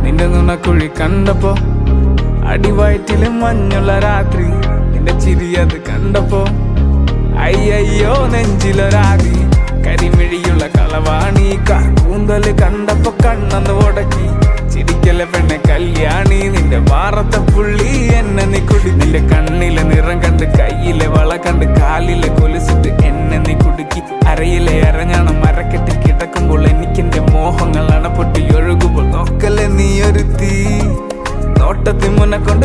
നിന്റെ നുണക്കുഴി കണ്ടപ്പോ അടിവയറ്റില് മഞ്ഞുള്ള രാത്രി നിന്റെ ചിരി അത് കണ്ടപ്പോ അയ്യോ നെഞ്ചിലൊരാതി കരിമിഴിയുള്ള കളവാണി കൂന്തല് കണ്ടപ്പോ കണ്ണന്ന് ഉടക്കി ചിരിക്കല പെണ്ണെ കല്യാണി നിന്റെ വാറത്തെ പുള്ളി എന്നെ നീ കുടി നിന്റെ കണ്ണിലെ നിറം കണ്ട് കയ്യിലെ വള കണ്ട് കാലിലെ കൊലുസിട്ട് എന്നെ നീ കുടുക്കി അരയിലെ അരഞ്ഞാണം മരക്കെട്ടിൽ കിടക്കുമ്പോൾ എനിക്കെന്റെ മോഹങ്ങൾ അണപ്പൊട്ടി ഒഴുകുമ്പോൾ നോക്കല്ലേ നീ ഒരു തീ നോട്ടത്തിൽ മുന്നെ കൊണ്ട്